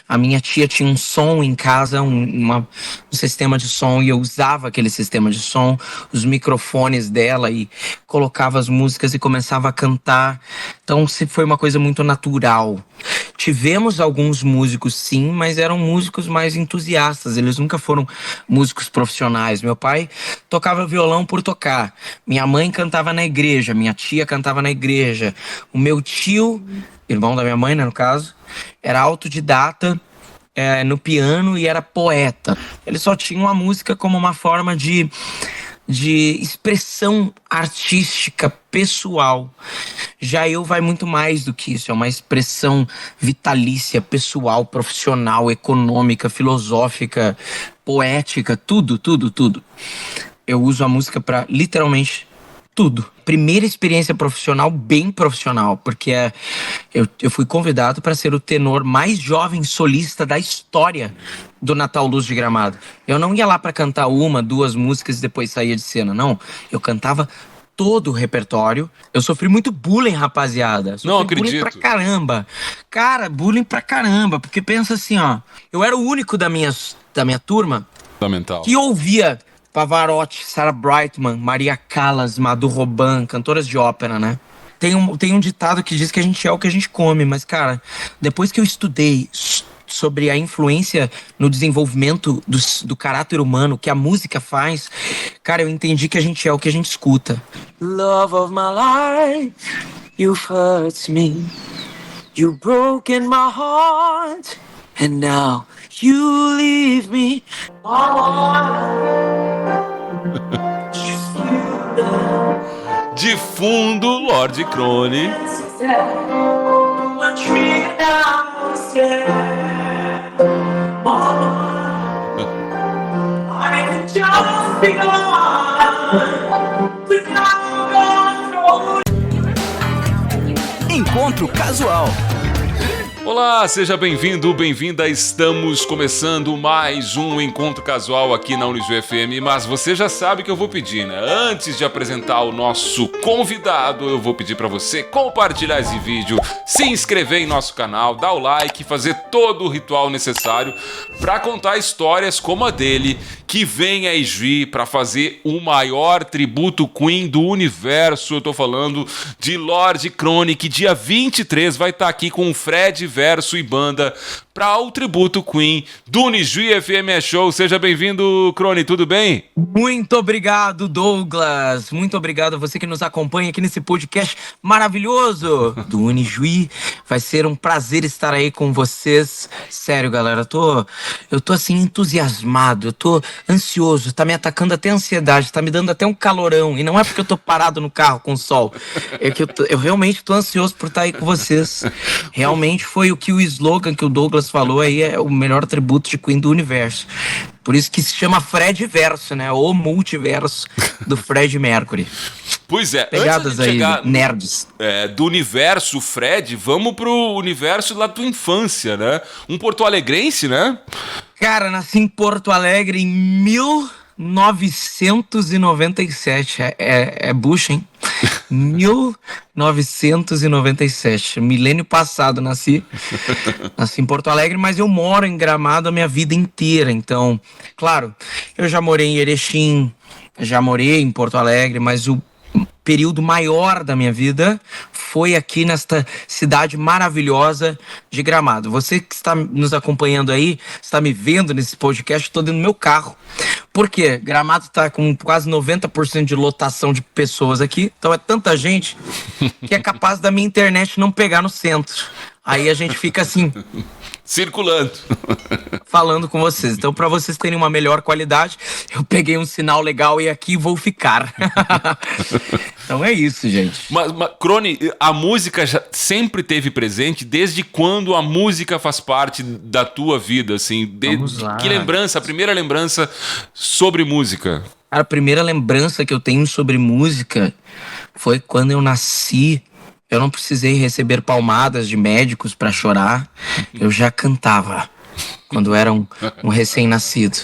A minha tia tinha um som em casa, um sistema de som, e eu usava aquele sistema de som, os microfones dela, e colocava as músicas e começava a cantar. Então foi uma coisa muito natural. Tivemos alguns músicos, sim, mas eram músicos mais entusiastas. Eles nunca foram músicos profissionais. Meu pai tocava violão por tocar. Minha mãe cantava na igreja. Minha tia cantava na igreja. O meu tio, irmão da minha mãe, né, no caso, era autodidata no piano e era poeta. Ele só tinha a música como uma forma de expressão artística pessoal. Já eu vai muito mais do que isso, é uma expressão vitalícia, pessoal, profissional, econômica, filosófica, poética, tudo. Eu uso a música para literalmente tudo. Primeira experiência profissional, bem profissional, porque eu fui convidado para ser o tenor mais jovem solista da história do Natal Luz de Gramado. Eu não ia lá para cantar uma, duas músicas e depois saía de cena, não. Eu cantava todo o repertório. Eu sofri muito bullying, rapaziada. Não acredito. Bullying pra caramba. Cara, bullying pra caramba, porque pensa assim, ó. Eu era o único da minha turma que ouvia Pavarotti, Sarah Brightman, Maria Callas, Madhu Roban, cantoras de ópera, né? Tem um ditado que diz que a gente é o que a gente come, mas, cara, depois que eu estudei sobre a influência no desenvolvimento do caráter humano que a música faz, cara, eu entendi que a gente é o que a gente escuta. Love of my life, you've hurt me, you've broken my heart, and now you leave me. De fundo, Lorde Crone. Encontro Casual. Olá, seja bem-vindo, bem-vinda. Estamos começando mais um Encontro Casual aqui na Unijuí FM, mas você já sabe que eu vou pedir, né? Antes de apresentar o nosso convidado, eu vou pedir para você compartilhar esse vídeo, se inscrever em nosso canal, dar o like, fazer todo o ritual necessário para contar histórias como a dele, que vem a Ijuí para fazer o maior tributo Queen do universo. Eu tô falando de Lorde Crone, que dia 23 vai estar aqui com o Fred Verso e banda para o tributo Queen do Unijuí FM Show. Seja bem-vindo, Crone, tudo bem? Muito obrigado, Douglas. Muito obrigado a você que nos acompanha aqui nesse podcast maravilhoso do Unijuí. Vai ser um prazer estar aí com vocês. Sério, galera, eu tô assim entusiasmado, eu tô ansioso, tá me atacando até a ansiedade, tá me dando até um calorão. E não é porque eu tô parado no carro com o sol, é que eu realmente tô ansioso por estar aí com vocês. Realmente foi o que o slogan que o Douglas falou aí, é o melhor tributo de Queen do universo. Por isso que se chama Fred Verso, né? O multiverso do Fred Mercury. Pois é, pegadas antes de chegar aí, nerds. Do universo Fred, vamos pro universo da tua infância, né? Um porto-alegrense, né? Cara, nasci em Porto Alegre em 1997. É bucha, hein? 1997. Milênio passado nasci em Porto Alegre, mas eu moro em Gramado a minha vida inteira. Então, claro, eu já morei em Erechim, já morei em Porto Alegre, mas o período maior da minha vida foi aqui nesta cidade maravilhosa de Gramado. Você que está nos acompanhando aí, está me vendo nesse podcast, estou dentro do meu carro. Por quê? Gramado está com quase 90% de lotação de pessoas aqui, então é tanta gente que é capaz da minha internet não pegar no centro. Aí a gente fica assim, circulando, falando com vocês. Então, para vocês terem uma melhor qualidade, eu peguei um sinal legal e aqui vou ficar. Então é isso, gente. Mas Crone, a música já sempre teve presente. Desde quando a música faz parte da tua vida, assim? Vamos lá. Que lembrança, a primeira lembrança sobre música? A primeira lembrança que eu tenho sobre música foi quando eu nasci. Eu não precisei receber palmadas de médicos para chorar. Eu já cantava quando era um recém-nascido.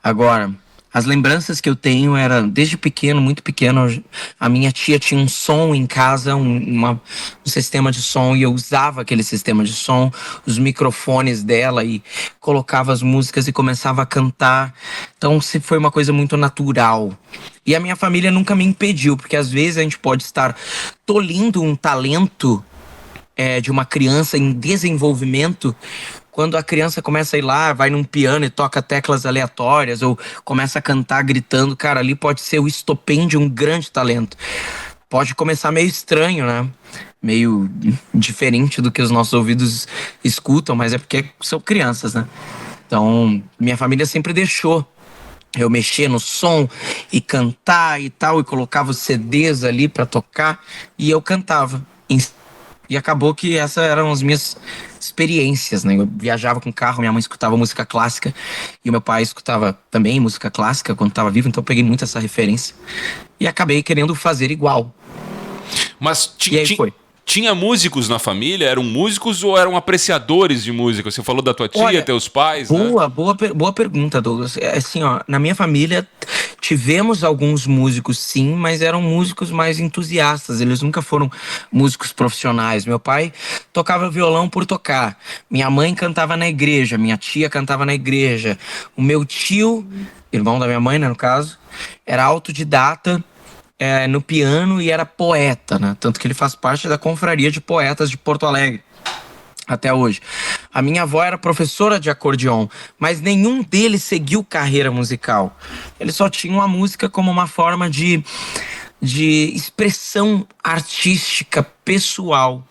Agora, As lembranças que eu tenho eram, desde pequeno, muito pequeno, a minha tia tinha um som em casa, um sistema de som, e eu usava aquele sistema de som, os microfones dela, e colocava as músicas e começava a cantar. Então foi uma coisa muito natural. E a minha família nunca me impediu, porque às vezes a gente pode estar tolhindo um talento de uma criança em desenvolvimento. Quando a criança começa a ir lá, vai num piano e toca teclas aleatórias, ou começa a cantar gritando, cara, ali pode ser o estopim de um grande talento. Pode começar meio estranho, né? Meio diferente do que os nossos ouvidos escutam, mas é porque são crianças, né? Então, minha família sempre deixou eu mexer no som e cantar e tal, e colocava os CDs ali pra tocar, e eu cantava. E acabou que essas eram as minhas experiências, né? Eu viajava com carro, minha mãe escutava música clássica e o meu pai escutava também música clássica quando estava vivo, então eu peguei muito essa referência e acabei querendo fazer igual. Mas e aí foi. Tinha músicos na família? Eram músicos ou eram apreciadores de música? Você falou da tua tia, Olha, teus pais, né? Boa pergunta, Douglas. Assim, ó, na minha família tivemos alguns músicos, sim, mas eram músicos mais entusiastas. Eles nunca foram músicos profissionais. Meu pai tocava violão por tocar. Minha mãe cantava na igreja. Minha tia cantava na igreja. O meu tio, irmão da minha mãe, né, no caso, era autodidata no piano e era poeta, né? Tanto que ele faz parte da confraria de poetas de Porto Alegre até hoje. A minha avó era professora de acordeon, mas nenhum deles seguiu carreira musical. Eles só tinham a música como uma forma de expressão artística pessoal.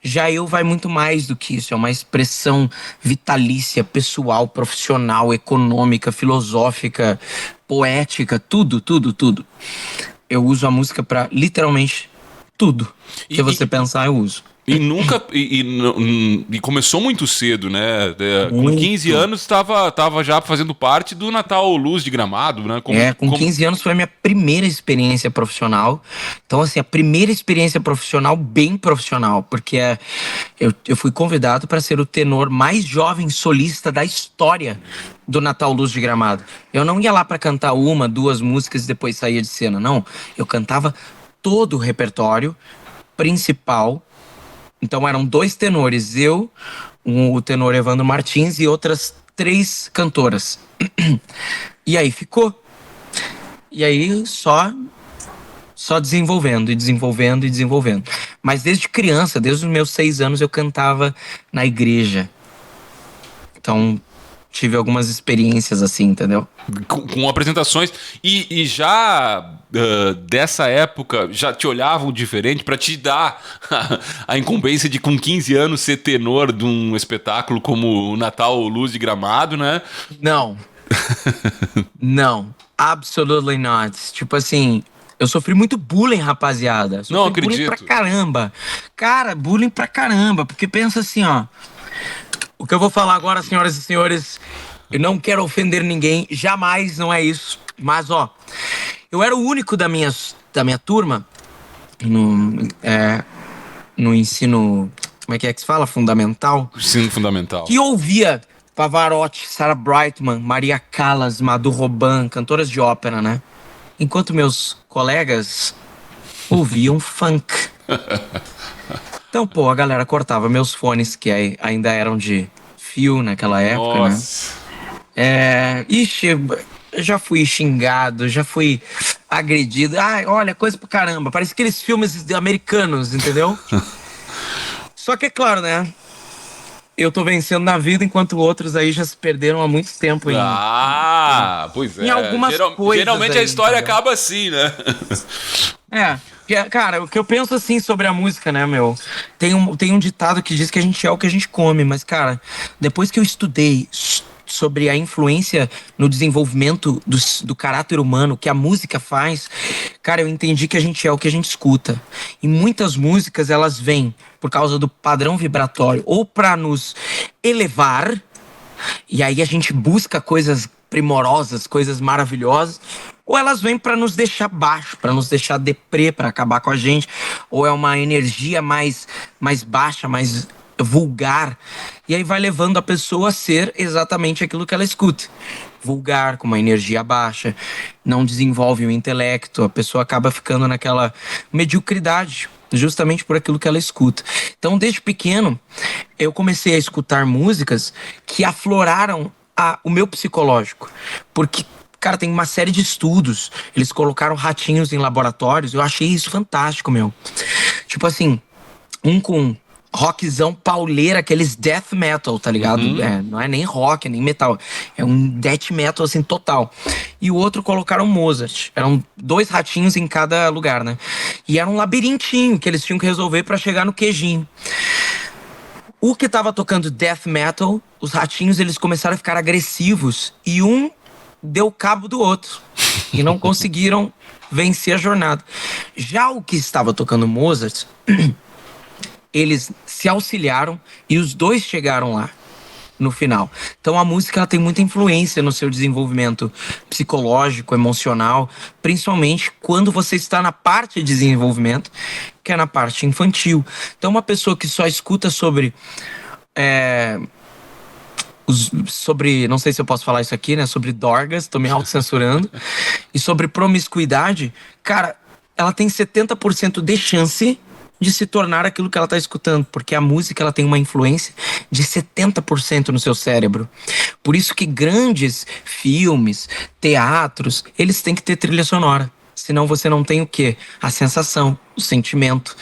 Já eu vai muito mais do que isso, é uma expressão vitalícia, pessoal, profissional, econômica, filosófica, poética, tudo. Eu uso a música pra literalmente tudo que você pensar, eu uso. E nunca. E começou muito cedo, né? Com 15 anos estava já fazendo parte do Natal Luz de Gramado, né? Com 15 anos foi a minha primeira experiência profissional. Então, assim, a primeira experiência profissional, bem profissional, porque eu fui convidado para ser o tenor mais jovem solista da história do Natal Luz de Gramado. Eu não ia lá para cantar uma, duas músicas e depois saía de cena, não. Eu cantava todo o repertório principal. Então eram 2 tenores, eu, o tenor Evandro Martins e outras 3 cantoras. E aí ficou. E aí só desenvolvendo. Mas desde criança, desde os meus 6 anos, eu cantava na igreja. Então tive algumas experiências assim, entendeu? Com apresentações. E já dessa época, já te olhavam diferente para te dar a incumbência de, com 15 anos, ser tenor de um espetáculo como o Natal Luz de Gramado, né? Não. Não. Absolutely not. Tipo assim, eu sofri muito bullying, rapaziada. Não acredito. Bullying pra caramba. Cara, bullying pra caramba. Porque pensa assim, ó. O que eu vou falar agora, senhoras e senhores, eu não quero ofender ninguém, jamais, não é isso. Mas, ó, eu era o único da minha turma no ensino, como é que se fala? Fundamental? Ensino fundamental. Que ouvia Pavarotti, Sarah Brightman, Maria Callas, Madhu Roban, cantoras de ópera, né? Enquanto meus colegas ouviam funk. Então, pô, a galera cortava meus fones, que ainda eram de fio naquela época, Nossa. né? Ixi, eu já fui xingado, já fui agredido. Ai, olha, coisa pra caramba. Parece aqueles filmes americanos, entendeu? Só que é claro, né? Eu tô vencendo na vida, enquanto outros aí já se perderam há muito tempo. Pois é. Em algumas coisas. Geralmente aí, a história entendeu? acaba assim, né? Cara, o que eu penso assim sobre a música, né, meu? Tem um ditado que diz que a gente é o que a gente come, mas, cara, depois que eu estudei sobre a influência no desenvolvimento do caráter humano que a música faz, cara, eu entendi que a gente é o que a gente escuta. E muitas músicas, elas vêm por causa do padrão vibratório, ou pra nos elevar, e aí a gente busca coisas primorosas, coisas maravilhosas, ou elas vêm pra nos deixar baixo, pra nos deixar deprê, pra acabar com a gente, ou é uma energia mais baixa, mais vulgar, e aí vai levando a pessoa a ser exatamente aquilo que ela escuta. Vulgar, com uma energia baixa, não desenvolve o intelecto, a pessoa acaba ficando naquela mediocridade, justamente por aquilo que ela escuta. Então, desde pequeno, eu comecei a escutar músicas que afloraram o meu psicológico, porque, cara, tem uma série de estudos, eles colocaram ratinhos em laboratórios, eu achei isso fantástico, meu. Tipo assim, um com rockzão pauleira, aqueles death metal, tá ligado? Não é nem rock, nem metal. É um death metal, assim, total. E o outro colocaram Mozart. Eram 2 ratinhos em cada lugar, né? E era um labirintinho que eles tinham que resolver pra chegar no queijinho. O que tava tocando death metal, os ratinhos, eles começaram a ficar agressivos. E um deu cabo do outro. E não conseguiram vencer a jornada. Já o que estava tocando Mozart... eles se auxiliaram e os 2 chegaram lá no final. Então a música ela tem muita influência no seu desenvolvimento psicológico, emocional, principalmente quando você está na parte de desenvolvimento, que é na parte infantil. Então uma pessoa que só escuta sobre... não sei se eu posso falar isso aqui, né? Sobre dorgas, tô me autocensurando. E sobre promiscuidade, cara, ela tem 70% de chance de se tornar aquilo que ela tá escutando, porque a música ela tem uma influência de 70% no seu cérebro. Por isso que grandes filmes, teatros, eles têm que ter trilha sonora. Senão você não tem o quê? A sensação, o sentimento.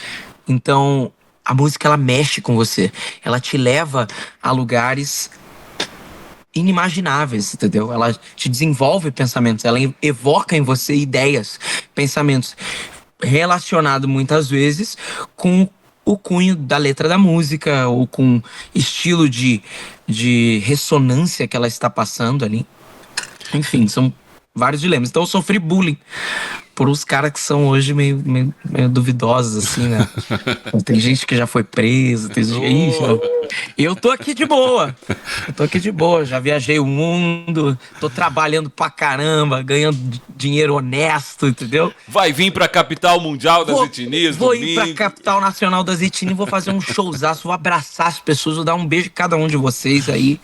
Então, a música ela mexe com você. Ela te leva a lugares inimagináveis, entendeu? Ela te desenvolve pensamentos, ela evoca em você ideias, pensamentos relacionado muitas vezes com o cunho da letra da música ou com estilo de ressonância que ela está passando ali. Enfim, são vários dilemas. Então eu sofri bullying por uns caras que são hoje meio duvidosos, assim, né? Tem gente que já foi presa, tem gente... Eu tô aqui de boa. Já viajei o mundo, tô trabalhando pra caramba, ganhando dinheiro honesto, entendeu? Vai vir pra capital mundial das etnias Vou ir pra capital nacional das etnias, vou fazer um showzaço, vou abraçar as pessoas, vou dar um beijo em cada um de vocês aí.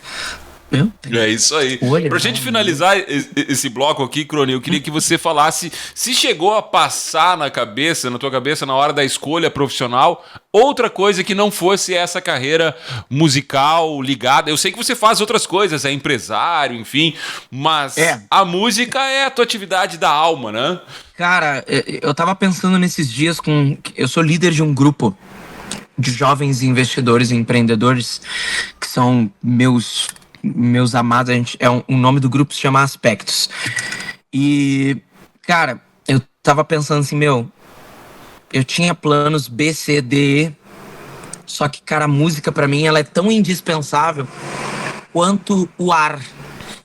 É isso aí. Pra gente finalizar esse bloco aqui, Crony, eu queria que você falasse se chegou a passar na tua cabeça, na hora da escolha profissional, outra coisa que não fosse essa carreira musical ligada. Eu sei que você faz outras coisas, é empresário, enfim, mas a música é a tua atividade da alma, né? Cara, eu tava pensando nesses dias eu sou líder de um grupo de jovens investidores e empreendedores que são meus amados, o nome do grupo se chama Aspectos. E, cara, eu tava pensando assim, eu tinha planos B, C, D, E, só que, cara, a música pra mim, ela é tão indispensável quanto o ar.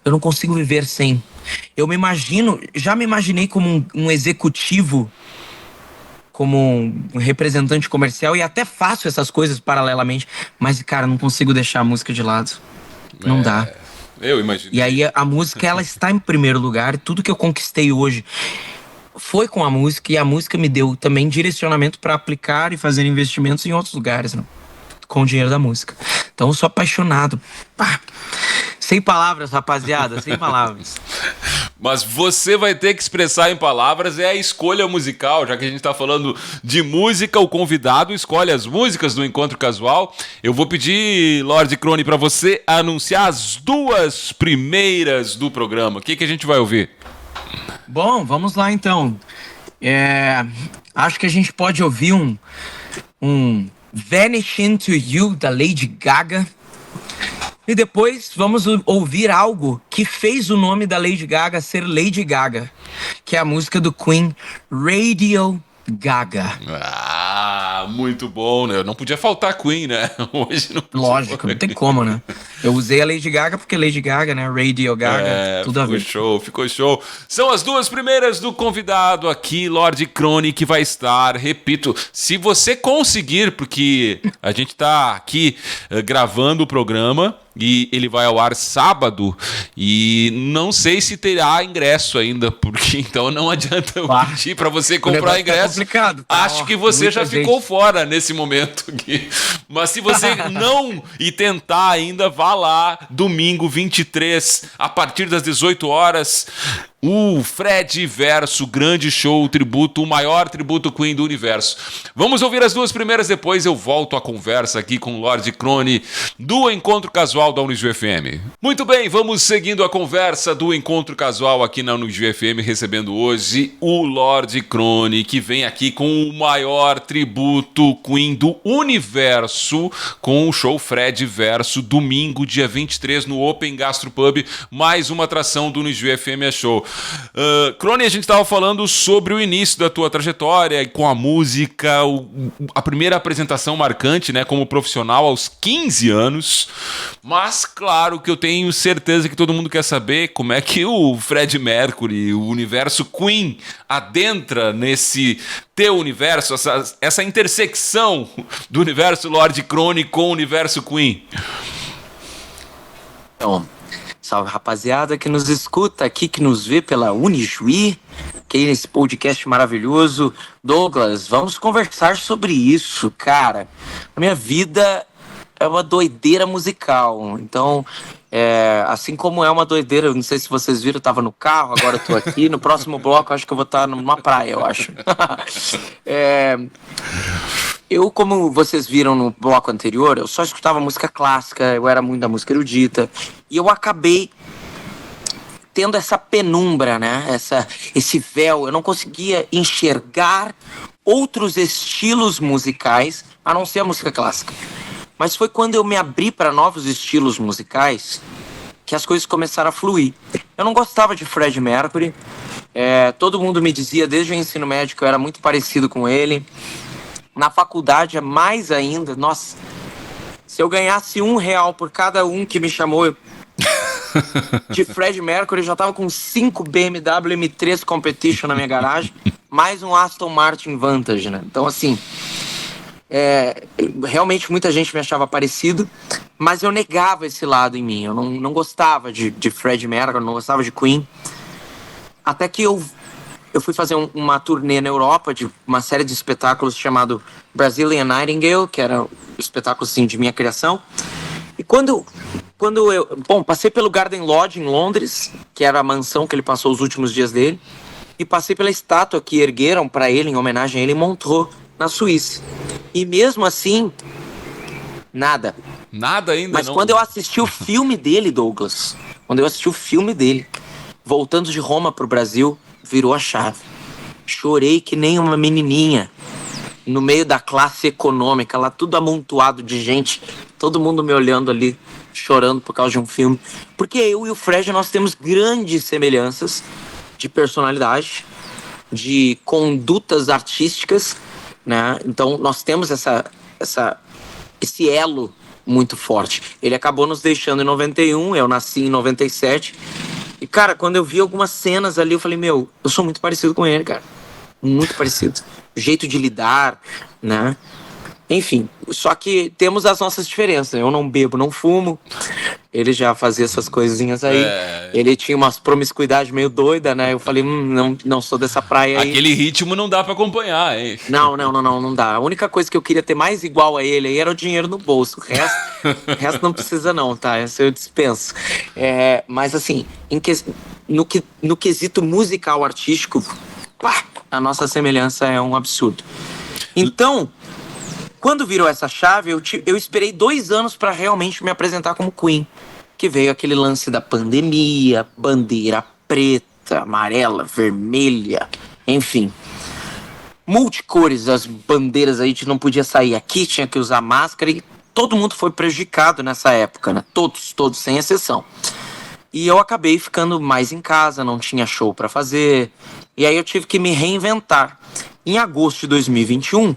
Eu não consigo viver sem. Já me imaginei como um executivo, como um representante comercial, e até faço essas coisas paralelamente, mas, cara, não consigo deixar a música de lado. Não dá. Eu imagino. E aí a música, ela está em primeiro lugar. Tudo que eu conquistei hoje foi com a música. E a música me deu também direcionamento para aplicar e fazer investimentos em outros lugares, né? Com o dinheiro da música. Então eu sou apaixonado. Sem palavras, rapaziada, sem palavras. Mas você vai ter que expressar em palavras, é a escolha musical, já que a gente tá falando de música, o convidado escolhe as músicas do Encontro Casual. Eu vou pedir, Lorde Crony, para você anunciar as 2 primeiras do programa. O que a gente vai ouvir? Bom, vamos lá então. Acho que a gente pode ouvir um Vanish Into You, da Lady Gaga. E depois vamos ouvir algo que fez o nome da Lady Gaga ser Lady Gaga, que é a música do Queen, Radio Gaga. Muito bom, né? Não podia faltar Queen, né? Hoje não podia. Lógico, não tem como, né? Eu usei a Lady Gaga porque Lady Gaga, né? Radio Gaga, tudo a ver. Ficou show. São as 2 primeiras do convidado aqui, Lorde Crony, que vai estar, repito, se você conseguir, porque a gente tá aqui gravando o programa e ele vai ao ar sábado, e não sei se terá ingresso ainda, porque então não adianta eu pedir para você comprar ingresso. Complicado, tá? Acho que você já ficou fora nesse momento aqui. Mas se você não ir tentar ainda, vá lá, domingo 23, a partir das 18 horas, o Fred Verso, grande show, tributo, o maior tributo Queen do universo. Vamos ouvir as duas primeiras, depois eu volto à conversa aqui com o Lorde Crone do Encontro Casual da Unijuí FM. Muito bem, vamos seguindo a conversa do Encontro Casual aqui na Unijuí FM, recebendo hoje o Lorde Crone, que vem aqui com o maior tributo Queen do universo, com o show Fred Verso, domingo, dia 23, no Open Gastro Pub, mais uma atração do Unijuí FM Show. Crone, a gente estava falando sobre o início da tua trajetória com a música, a primeira apresentação marcante, né, como profissional aos 15 anos, mas claro que eu tenho certeza que todo mundo quer saber como é que o Fred Mercury, o universo Queen, adentra nesse teu universo, essa intersecção do universo Lorde Crone com o universo Queen. Então, salve, rapaziada que nos escuta aqui, que nos vê pela Unijuí, que nesse podcast maravilhoso. Douglas, vamos conversar sobre isso, cara. A minha vida é uma doideira musical, então, assim como é uma doideira, eu não sei se vocês viram, eu tava no carro, agora eu tô aqui, no próximo bloco eu acho que eu vou estar numa praia, eu acho. Eu, como vocês viram no bloco anterior, eu só escutava música clássica, eu era muito da música erudita, e eu acabei tendo essa penumbra, né? Esse véu, eu não conseguia enxergar outros estilos musicais, a não ser a música clássica. Mas foi quando eu me abri para novos estilos musicais que as coisas começaram a fluir. Eu não gostava de Fred Mercury, todo mundo me dizia desde o ensino médio que eu era muito parecido com ele. Na faculdade, mais ainda, nossa, se eu ganhasse R$1 por cada um que me chamou de Fred Mercury, eu já tava com 5 BMW M3 Competition na minha garagem, mais um Aston Martin Vantage, né? Então, assim, realmente muita gente me achava parecido, mas eu negava esse lado em mim. Eu não gostava de Fred Mercury, não gostava de Queen. Até que eu fui fazer uma turnê na Europa de uma série de espetáculos chamado Brazilian Nightingale, que era um espetáculo assim, de minha criação. E quando eu passei pelo Garden Lodge em Londres, que era a mansão que ele passou os últimos dias dele, e passei pela estátua que ergueram para ele em homenagem a ele em Montreux, na Suíça. E mesmo assim, nada. Nada ainda. Mas não. Quando eu assisti o filme dele, Douglas, voltando de Roma pro Brasil, virou a chave. Chorei que nem uma menininha no meio da classe econômica, lá tudo amontoado de gente, todo mundo me olhando ali, chorando por causa de um filme. Porque eu e o Fred, nós temos grandes semelhanças de personalidade, de condutas artísticas, né? Então nós temos esse elo muito forte. Ele acabou nos deixando em 91, eu nasci em 97. E, cara, quando eu vi algumas cenas ali, eu falei, eu sou muito parecido com ele, cara. Muito parecido. O jeito de lidar, né? Enfim, só que temos as nossas diferenças. Eu não bebo, não fumo. Ele já fazia essas coisinhas aí. Ele tinha umas promiscuidade meio doida, né? Eu falei, não sou dessa praia aí. Aquele ritmo não dá pra acompanhar, hein? Não dá. A única coisa que eu queria ter mais igual a ele aí era o dinheiro no bolso. O resto não precisa não, tá? Isso eu dispenso. Mas assim, no quesito musical artístico, a nossa semelhança é um absurdo. Então, quando virou essa chave, eu esperei 2 anos para realmente me apresentar como Queen. Que veio aquele lance da pandemia, bandeira preta, amarela, vermelha, enfim. Multicores, as bandeiras, a gente não podia sair aqui, tinha que usar máscara e todo mundo foi prejudicado nessa época, né? Todos, sem exceção. E eu acabei ficando mais em casa, não tinha show para fazer. E aí eu tive que me reinventar. Em agosto de 2021,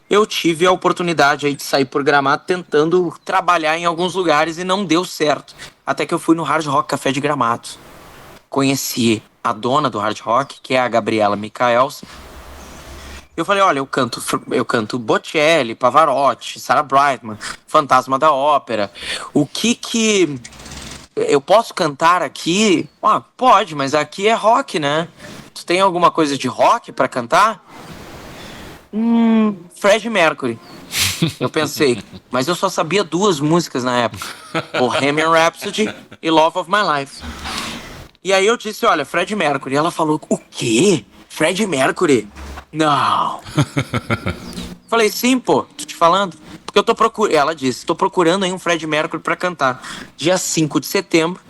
eu tive a oportunidade aí de sair por Gramado tentando trabalhar em alguns lugares e não deu certo. Até que eu fui no Hard Rock Café de Gramado. Conheci a dona do Hard Rock, que é a Gabriela Michaels. Eu falei, olha, eu canto Bocelli, Pavarotti, Sarah Brightman, Fantasma da Ópera. O que eu posso cantar aqui? Ah, pode, mas aqui é rock, né? Tu tem alguma coisa de rock pra cantar? Freddie Mercury. Eu pensei, mas eu só sabia 2 músicas na época. Bohemian Rhapsody e Love of My Life. E aí eu disse, olha, Freddie Mercury. E ela falou, o quê? Freddie Mercury? Não. Falei, sim, pô, tô te falando. Porque eu tô procurando, ela disse, tô procurando aí um Freddie Mercury pra cantar. Dia 5 de setembro,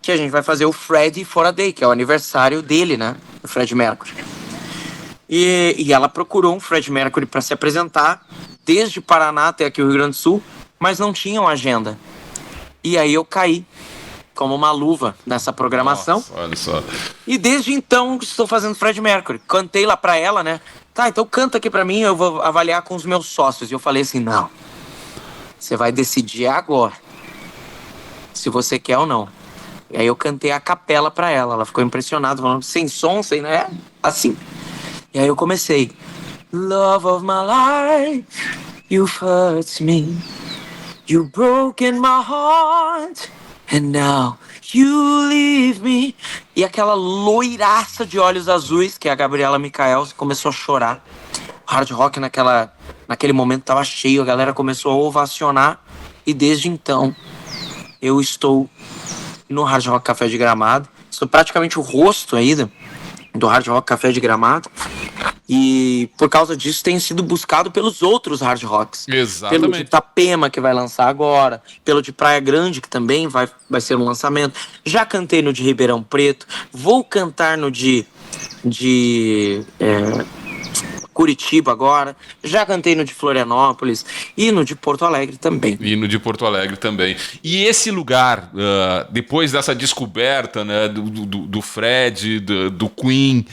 que a gente vai fazer o Freddie for a Day, que é o aniversário dele, né? O Freddie Mercury. E ela procurou um Freddie Mercury pra se apresentar, desde Paraná até aqui o Rio Grande do Sul, mas não tinham agenda. E aí eu caí como uma luva nessa programação. Nossa, olha só. E desde então estou fazendo Freddie Mercury. Cantei lá pra ela, né? Tá, então canta aqui pra mim, eu vou avaliar com os meus sócios. E eu falei assim, não. Você vai decidir agora se você quer ou não. E aí eu cantei a capela pra ela. Ela ficou impressionada, falando sem som, sem, né? Assim. E aí eu comecei. Love of my life, you hurt me. You broken my heart. And now you leave me. E aquela loiraça de olhos azuis, que é a Gabriela Michael, começou a chorar. O Hard Rock naquele momento estava cheio, a galera começou a ovacionar. E desde então, eu estou no Hard Rock Café de Gramado. Sou praticamente o rosto aí do Hard Rock Café de Gramado. E por causa disso tenho sido buscado pelos outros Hard Rocks. Exatamente. Pelo de Itapema, que vai lançar agora. Pelo de Praia Grande, que também vai ser um lançamento. Já cantei no de Ribeirão Preto. Vou cantar no de Curitiba agora. Já cantei no de Florianópolis. E no de Porto Alegre também. E esse lugar, depois dessa descoberta, né, do Fred, do Queen,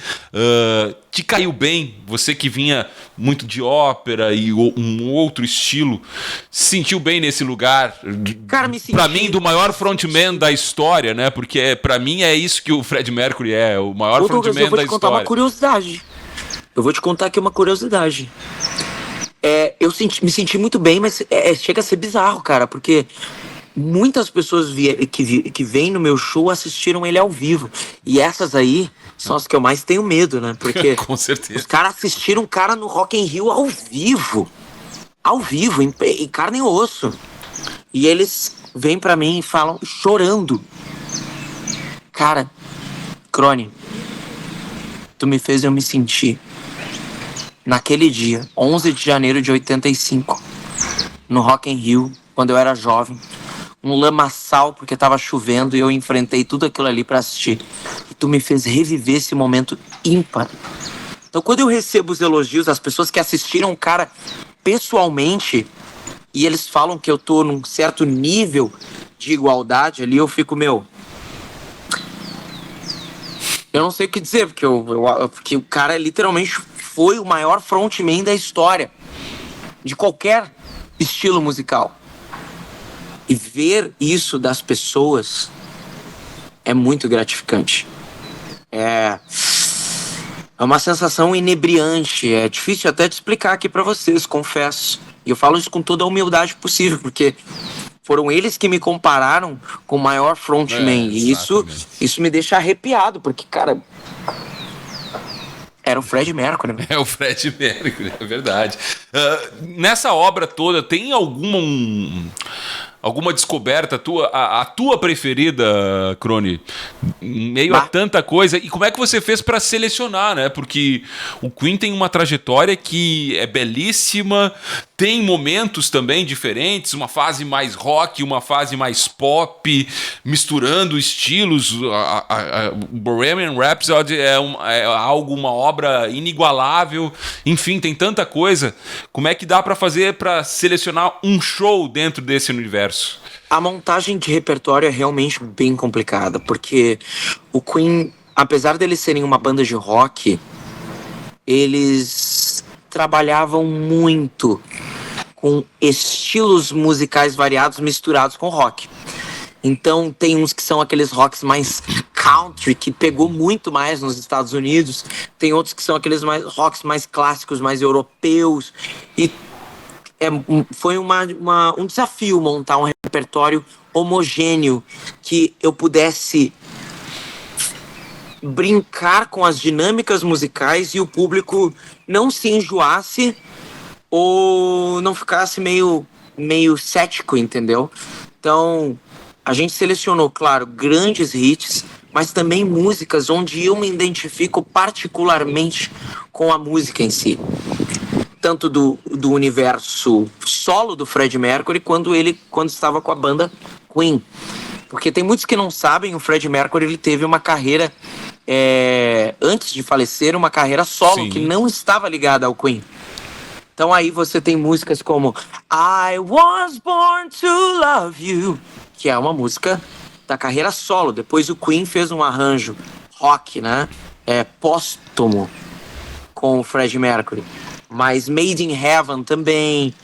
te caiu bem? Você que vinha muito de ópera e um outro estilo, se sentiu bem nesse lugar? Cara, me senti... Pra mim, do maior frontman da história, né? Porque pra mim é isso que o Fred Mercury é, o maior frontman da história. Eu vou te contar uma curiosidade. Eu vou te contar aqui uma curiosidade. Eu me senti muito bem, mas chega a ser bizarro, cara, porque muitas pessoas que vêm no meu show assistiram ele ao vivo. E essas aí são as que eu mais tenho medo, né? Porque com certeza. Os caras assistiram um cara no Rock in Rio ao vivo. Ao vivo, em carne e osso. E eles vêm pra mim e falam, chorando. Cara, Crone, tu me fez eu me sentir naquele dia, 11 de janeiro de 85, no Rock in Rio, quando eu era jovem, um lamaçal porque tava chovendo e eu enfrentei tudo aquilo ali pra assistir. E tu me fez reviver esse momento ímpar. Então quando eu recebo os elogios, as pessoas que assistiram o cara pessoalmente, e eles falam que eu tô num certo nível de igualdade ali, eu fico, eu não sei o que dizer, porque o cara literalmente foi o maior frontman da história, de qualquer estilo musical. E ver isso das pessoas é muito gratificante. É uma sensação inebriante, é difícil até de explicar aqui pra vocês, confesso. E eu falo isso com toda a humildade possível, porque foram eles que me compararam com o maior frontman. E isso me deixa arrepiado, porque, cara, era o Fred Mercury, né? É o Fred Mercury, é verdade. Nessa obra toda, tem alguma descoberta tua, a tua preferida, Crone? Em meio a tanta coisa. E como é que você fez para selecionar, né? Porque o Queen tem uma trajetória que é belíssima, tem momentos também diferentes, uma fase mais rock, uma fase mais pop, misturando estilos. Bohemian Rhapsody é uma obra inigualável. Enfim, tem tanta coisa. Como é que dá para fazer para selecionar um show dentro desse universo? A montagem de repertório é realmente bem complicada, porque o Queen, apesar deles serem uma banda de rock, eles trabalhavam muito com estilos musicais variados misturados com rock. Então tem uns que são aqueles rocks mais country, que pegou muito mais nos Estados Unidos. Tem outros que são aqueles rocks mais clássicos, mais europeus. E foi um desafio montar um repertório homogêneo, que eu pudesse brincar com as dinâmicas musicais e o público não se enjoasse ou não ficasse meio cético, entendeu? Então, a gente selecionou, claro, grandes hits, mas também músicas onde eu me identifico particularmente com a música em si. Tanto do universo solo do Freddie Mercury, quando estava com a banda Queen. Porque tem muitos que não sabem, o Freddie Mercury ele teve uma carreira, antes de falecer, uma carreira solo. Sim. Que não estava ligada ao Queen. Então aí você tem músicas como I Was Born to Love You, que é uma música da carreira solo. Depois o Queen fez um arranjo rock, né? Póstumo com o Freddie Mercury. Mas Made in Heaven também.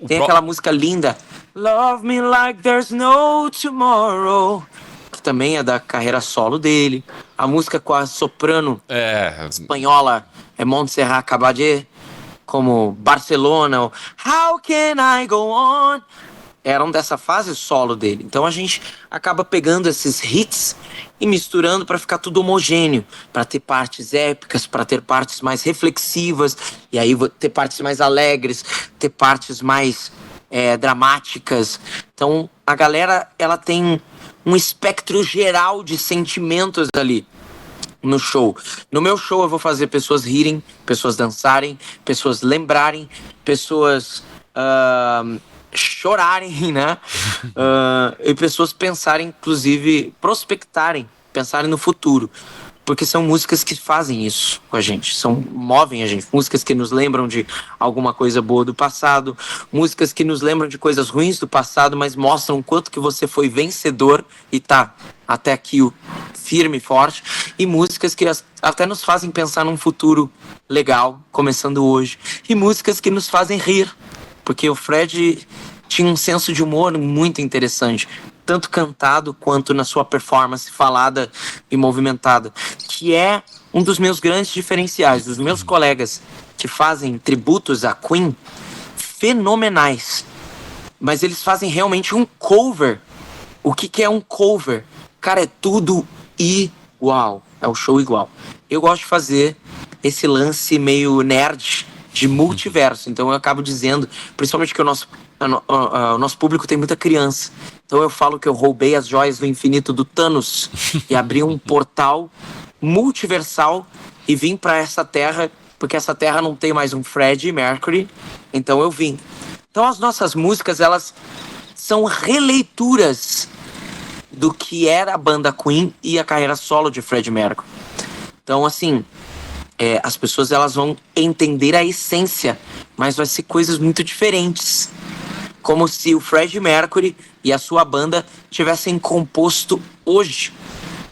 Tem aquela música linda, Love Me Like There's No Tomorrow, que também é da carreira solo dele. A música com a soprano espanhola Montserrat Caballé, como Barcelona, ou How Can I Go On, eram dessa fase solo dele. Então a gente acaba pegando esses hits e misturando para ficar tudo homogêneo, para ter partes épicas, para ter partes mais reflexivas, e aí ter partes mais alegres, ter partes mais dramáticas. Então a galera, ela tem um espectro geral de sentimentos ali no show. No meu show eu vou fazer pessoas rirem, pessoas dançarem, pessoas lembrarem, pessoas chorarem, né? E pessoas pensarem, inclusive prospectarem, pensarem no futuro. Porque são músicas que fazem isso com a gente, movem a gente. Músicas que nos lembram de alguma coisa boa do passado, músicas que nos lembram de coisas ruins do passado, mas mostram o quanto que você foi vencedor e tá até aqui firme e forte. E músicas que até nos fazem pensar num futuro legal, começando hoje. E músicas que nos fazem rir, porque o Fred tinha um senso de humor muito interessante, tanto cantado quanto na sua performance falada e movimentada, que é um dos meus grandes diferenciais. Dos meus colegas que fazem tributos a Queen, fenomenais, mas eles fazem realmente um cover. O que é um cover? Cara, é tudo igual, é o show igual. Eu gosto de fazer esse lance meio nerd de multiverso, então eu acabo dizendo, principalmente que o nosso público tem muita criança, então eu falo que eu roubei as joias do infinito do Thanos e abri um portal multiversal e vim para essa terra, porque essa terra não tem mais um Freddie Mercury, então eu vim. Então as nossas músicas, elas são releituras do que era a banda Queen e a carreira solo de Freddie Mercury. Então assim, as pessoas, elas vão entender a essência, mas vai ser coisas muito diferentes. Como se o Freddie Mercury e a sua banda tivessem composto hoje,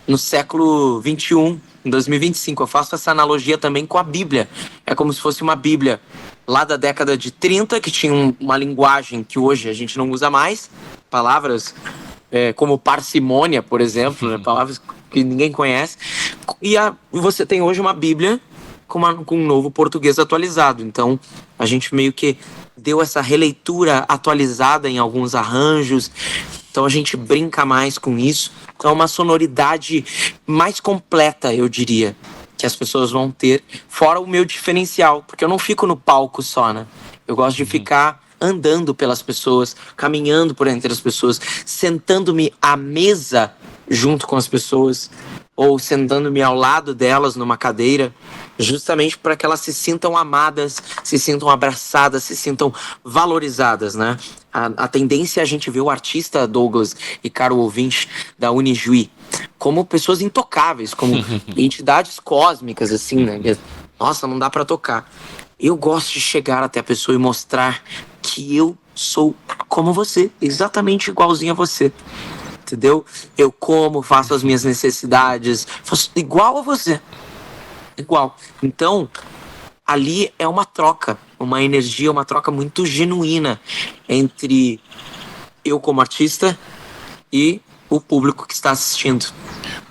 no século XXI, em 2025. Eu faço essa analogia também com a Bíblia. É como se fosse uma Bíblia lá da década de 30, que tinha uma linguagem que hoje a gente não usa mais. Palavras como parcimônia, por exemplo, né? Palavras que ninguém conhece. E você tem hoje uma Bíblia com um novo português atualizado. Então, a gente meio que deu essa releitura atualizada em alguns arranjos. Então, a gente brinca mais com isso. Então, é uma sonoridade mais completa, eu diria, que as pessoas vão ter. Fora o meu diferencial, porque eu não fico no palco só, né? Eu gosto de ficar andando pelas pessoas, caminhando por entre as pessoas, sentando-me à mesa junto com as pessoas, ou sentando-me ao lado delas numa cadeira, justamente para que elas se sintam amadas, se sintam abraçadas, se sintam valorizadas, né? A tendência é a gente ver o artista Douglas e caro ouvinte da Unijuí como pessoas intocáveis, como entidades cósmicas, assim, né? Nossa, não dá para tocar. Eu gosto de chegar até a pessoa e mostrar que eu sou como você, exatamente igualzinho a você. Entendeu? Eu como, faço as minhas necessidades, faço igual a você. Igual. Então, ali é uma troca, uma energia, uma troca muito genuína entre eu como artista e o público que está assistindo.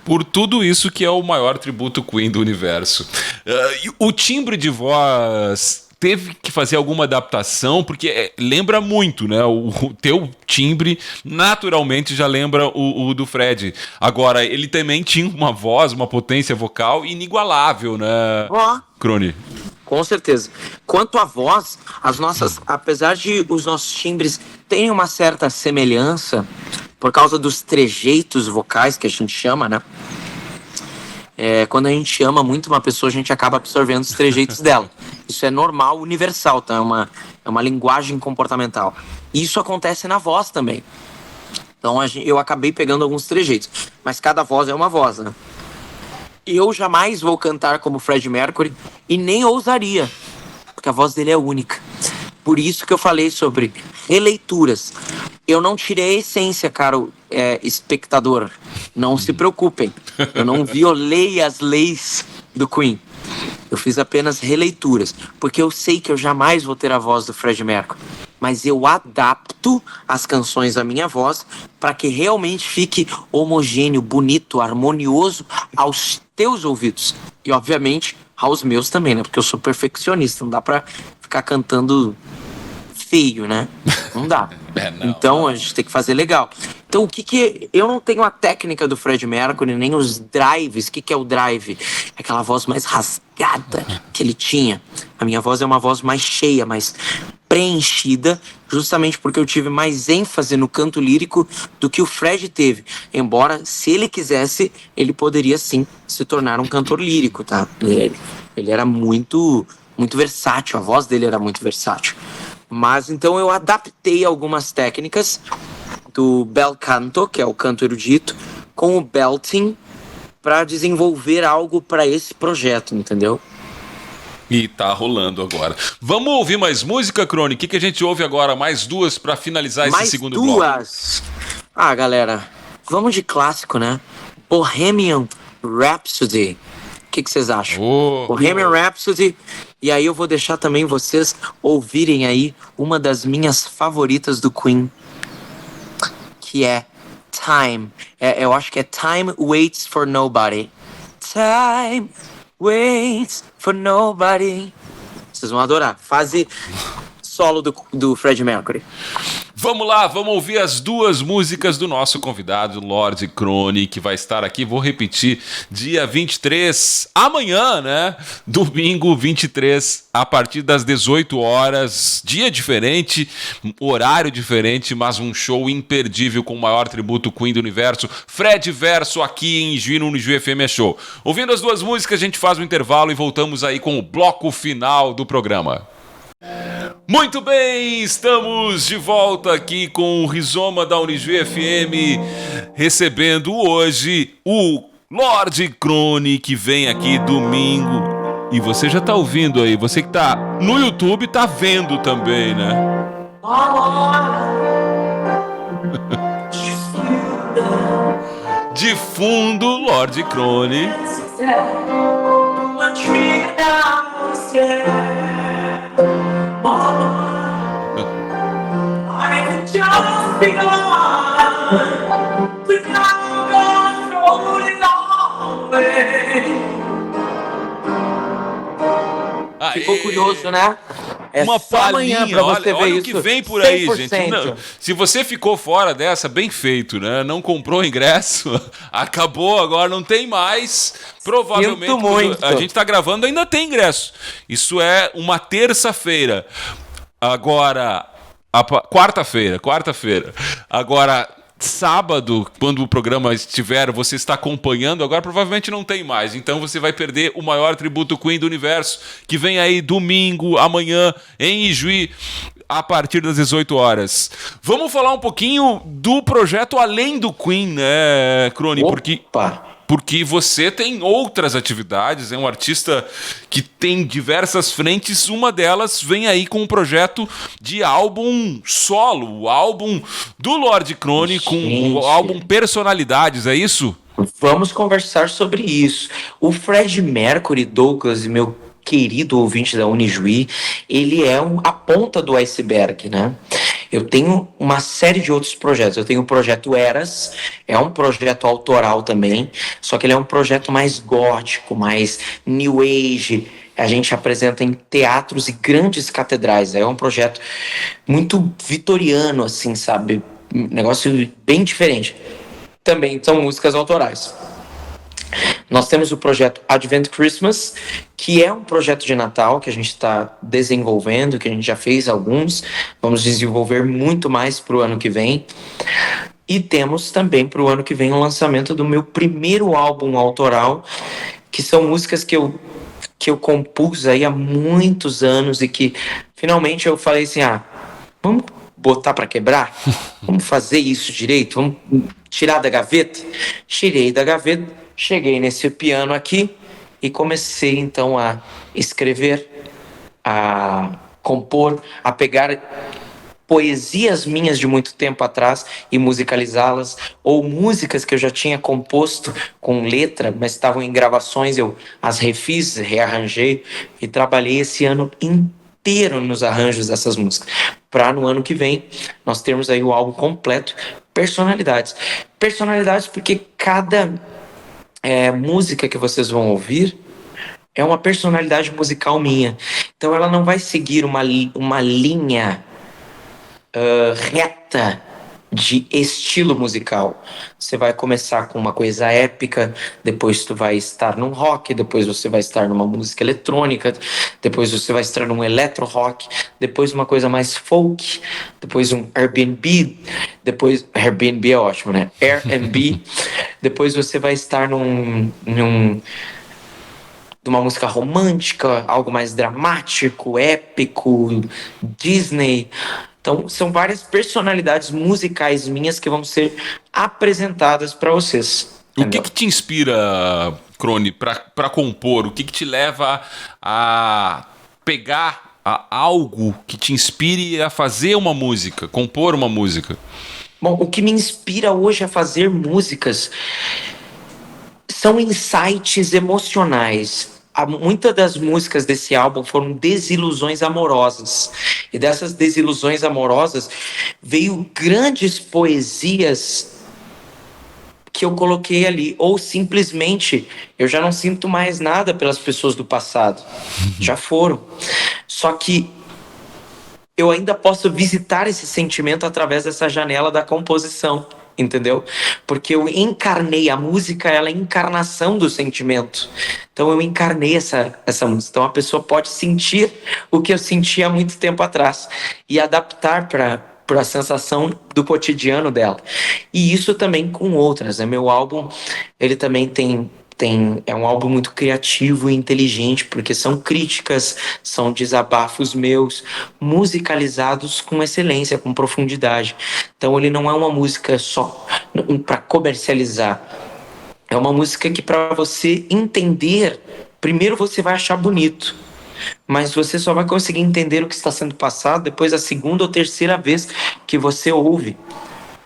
por tudo isso que é o maior tributo Queen do universo. O timbre de voz teve que fazer alguma adaptação, porque lembra muito, né? O teu timbre naturalmente já lembra o do Fred. Agora, ele também tinha uma voz, uma potência vocal inigualável, né, Crone? Com certeza. Quanto à voz, apesar de os nossos timbres terem uma certa semelhança, por causa dos trejeitos vocais que a gente chama, né? Quando a gente ama muito uma pessoa, a gente acaba absorvendo os trejeitos dela. Isso é normal, universal, tá? É uma linguagem comportamental. E isso acontece na voz também. Então eu acabei pegando alguns trejeitos. Mas cada voz é uma voz, né? Eu jamais vou cantar como Freddie Mercury e nem ousaria, porque a voz dele é única. Por isso que eu falei sobre releituras. Eu não tirei a essência, caro espectador. Não se preocupem. Eu não violei as leis do Queen. Eu fiz apenas releituras, porque eu sei que eu jamais vou ter a voz do Freddie Mercury. Mas eu adapto as canções à minha voz para que realmente fique homogêneo, bonito, harmonioso aos teus ouvidos. E, obviamente, aos meus também, né? Porque eu sou perfeccionista, não dá pra ficar cantando feio, né? Não dá. Então, a gente tem que fazer legal. Então, o que eu não tenho a técnica do Freddie Mercury, nem os drives. O que é o drive? É aquela voz mais rasgada que ele tinha. A minha voz é uma voz mais cheia, mais preenchida, justamente porque eu tive mais ênfase no canto lírico do que o Fred teve. Embora, se ele quisesse, ele poderia sim se tornar um cantor lírico, tá? Ele era muito versátil, a voz dele era muito versátil. Mas então eu adaptei algumas técnicas do bel canto, que é o canto erudito, com o belting para desenvolver algo para esse projeto, entendeu? E tá rolando agora. Vamos ouvir mais música, Crone? O que a gente ouve agora? Mais duas para finalizar esse segundo bloco. Mais duas? Ah, galera, vamos de clássico, né? Bohemian Rhapsody. O que vocês acham? Bohemian Rhapsody. E aí eu vou deixar também vocês ouvirem aí uma das minhas favoritas do Queen, que é Time. Eu acho que é Time Waits for Nobody. Time waits for nobody. Vocês vão adorar. Fase solo do Freddie Mercury. Vamos lá, vamos ouvir as duas músicas do nosso convidado, Lord Crone, que vai estar aqui, vou repetir, dia 23, amanhã, né? Domingo 23, a partir das 18 horas, dia diferente, horário diferente, mas um show imperdível com o maior tributo Queen do universo, Fred Verso, aqui em Juí, no Juí FM Show. Ouvindo as duas músicas, a gente faz um intervalo e voltamos aí com o bloco final do programa. Muito bem, estamos de volta aqui com o Rizoma da Unijuí FM, recebendo hoje o Lord Crone, que vem aqui domingo. E você já tá ouvindo aí, você que tá no YouTube tá vendo também, né? De fundo, Lord Crone. Ficou curioso, né? Uma palhinha pra você ver olha o que vem por aí, 100%. Gente. Não, se você ficou fora dessa, bem feito, né? Não comprou ingresso, acabou, agora não tem mais. Provavelmente, a gente tá gravando, ainda tem ingresso. Isso é uma terça-feira. Agora, quarta-feira. Agora, sábado, quando o programa estiver, você está acompanhando, agora provavelmente não tem mais, então você vai perder o maior tributo Queen do universo, que vem aí domingo, amanhã, em Ijuí, a partir das 18 horas. Vamos falar um pouquinho do projeto Além do Queen, né, Crone? Porque você tem outras atividades, é um artista que tem diversas frentes, uma delas vem aí com um projeto de álbum solo, o álbum do Lord Crone, com o álbum Personalidades, é isso? Vamos conversar sobre isso. O Freddie Mercury, Douglas, meu querido ouvinte da Unijuí, ele é a ponta do iceberg, né? Eu tenho uma série de outros projetos. Eu tenho o projeto Eras, é um projeto autoral também, só que ele é um projeto mais gótico, mais new age. A gente apresenta em teatros e grandes catedrais. É um projeto muito vitoriano, assim, sabe? Um negócio bem diferente. Também são músicas autorais. Nós temos o projeto Advent Christmas, que é um projeto de Natal que a gente está desenvolvendo, que a gente já fez alguns, vamos desenvolver muito mais para o ano que vem. E temos também para o ano que vem o lançamento do meu primeiro álbum autoral, que são músicas que eu compus aí há muitos anos e que finalmente eu falei assim, vamos botar para quebrar? Vamos fazer isso direito? Vamos tirar da gaveta? Tirei da gaveta, cheguei nesse piano aqui e comecei então a escrever, a compor, a pegar poesias minhas de muito tempo atrás e musicalizá-las, ou músicas que eu já tinha composto com letra, mas estavam em gravações, eu as refiz, rearranjei e trabalhei esse ano inteiro nos arranjos dessas músicas, para no ano que vem nós termos aí o álbum completo, personalidades porque cada música que vocês vão ouvir é uma personalidade musical minha, então ela não vai seguir uma linha reta de estilo musical. Você vai começar com uma coisa épica, depois tu vai estar num rock, depois você vai estar numa música eletrônica, depois você vai estar num electro rock, depois uma coisa mais folk, depois um Airbnb, depois Airbnb é ótimo, né? Airbnb, depois você vai estar numa música romântica, algo mais dramático, épico, Disney. Então, são várias personalidades musicais minhas que vão ser apresentadas para vocês. Entendeu? O que te inspira, Crone, para compor? O que te leva a pegar algo que te inspire a fazer uma música, compor uma música? Bom, o que me inspira hoje a fazer músicas são insights emocionais. Muitas das músicas desse álbum foram desilusões amorosas. E dessas desilusões amorosas veio grandes poesias que eu coloquei ali. Ou simplesmente eu já não sinto mais nada pelas pessoas do passado. Já foram. Só que eu ainda posso visitar esse sentimento através dessa janela da composição. Entendeu? Porque eu encarnei a música, ela é a encarnação do sentimento. Então eu encarnei essa música. Então a pessoa pode sentir o que eu senti há muito tempo atrás e adaptar para a sensação do cotidiano dela. E isso também com outras. Meu álbum, ele também é um álbum muito criativo e inteligente, porque são críticas, são desabafos meus, musicalizados com excelência, com profundidade. Então ele não é uma música só para comercializar. É uma música que, para você entender, primeiro você vai achar bonito, mas você só vai conseguir entender o que está sendo passado depois da segunda ou terceira vez que você ouve.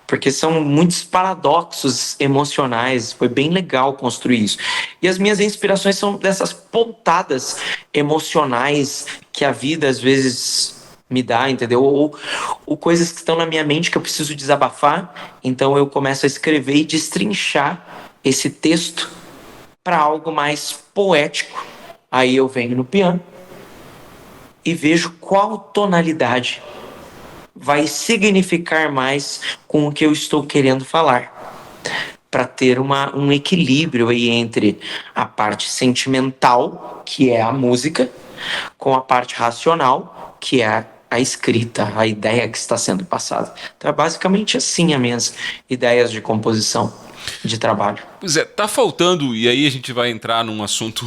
Porque são muitos paradoxos emocionais, foi bem legal construir isso. E as minhas inspirações são dessas pontadas emocionais que a vida às vezes me dá, entendeu? Ou coisas que estão na minha mente que eu preciso desabafar, então eu começo a escrever e destrinchar esse texto para algo mais poético. Aí eu venho no piano e vejo qual tonalidade vai significar mais com o que eu estou querendo falar, para ter um equilíbrio aí entre a parte sentimental, que é a música, com a parte racional, que é a escrita, a ideia que está sendo passada. Então é basicamente assim as minhas ideias de composição, de trabalho. Pois é, tá faltando, e aí a gente vai entrar num assunto,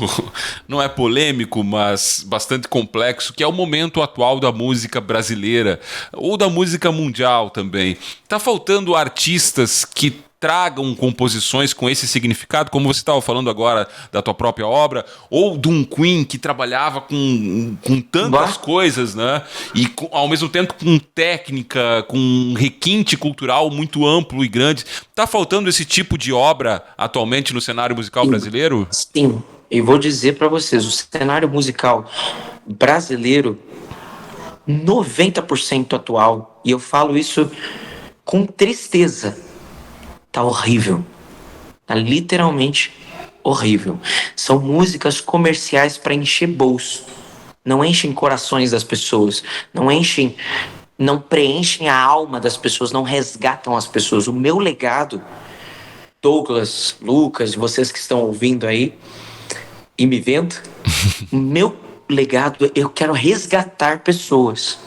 não é polêmico, mas bastante complexo, que é o momento atual da música brasileira, ou da música mundial também. Tá faltando artistas que tragam composições com esse significado, como você estava falando agora da tua própria obra, ou de um Queen que trabalhava com tantas coisas, né? E ao mesmo tempo com técnica, com um requinte cultural muito amplo e grande. Tá faltando esse tipo de obra atualmente no cenário musical brasileiro? Sim, eu vou dizer para vocês, o cenário musical brasileiro 90% atual, e eu falo isso com tristeza, tá horrível. Tá literalmente horrível. São músicas comerciais para encher bolso. Não enchem corações das pessoas, não preenchem a alma das pessoas, não resgatam as pessoas. O meu legado, Douglas, Lucas, vocês que estão ouvindo aí e me vendo, o meu legado, eu quero resgatar pessoas.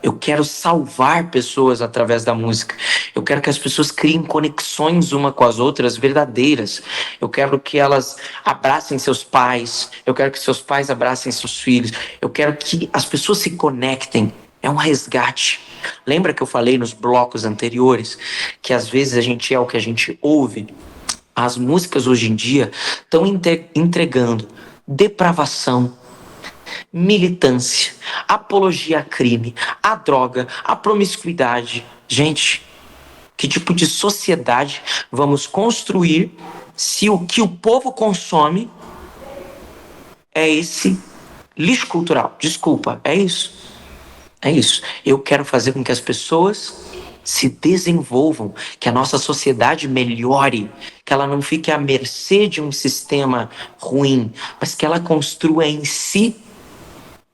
Eu quero salvar pessoas através da música. Eu quero que as pessoas criem conexões uma com as outras verdadeiras. Eu quero que elas abracem seus pais. Eu quero que seus pais abracem seus filhos. Eu quero que as pessoas se conectem. É um resgate. Lembra que eu falei nos blocos anteriores que às vezes a gente é o que a gente ouve? As músicas hoje em dia estão entregando depravação, militância, apologia a crime, a droga, a promiscuidade. Gente, que tipo de sociedade vamos construir se o que o povo consome é esse lixo cultural? Desculpa, é isso. É isso. Eu quero fazer com que as pessoas se desenvolvam, que a nossa sociedade melhore, que ela não fique à mercê de um sistema ruim, mas que ela construa em si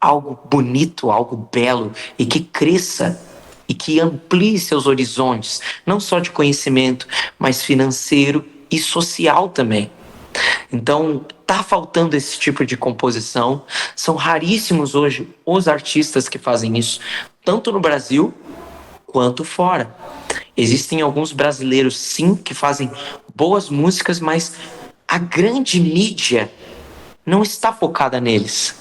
algo bonito, algo belo, e que cresça e que amplie seus horizontes, não só de conhecimento, mas financeiro e social também. Então, tá faltando esse tipo de composição. São raríssimos hoje os artistas que fazem isso, tanto no Brasil quanto fora. Existem alguns brasileiros, sim, que fazem boas músicas, mas a grande mídia não está focada neles.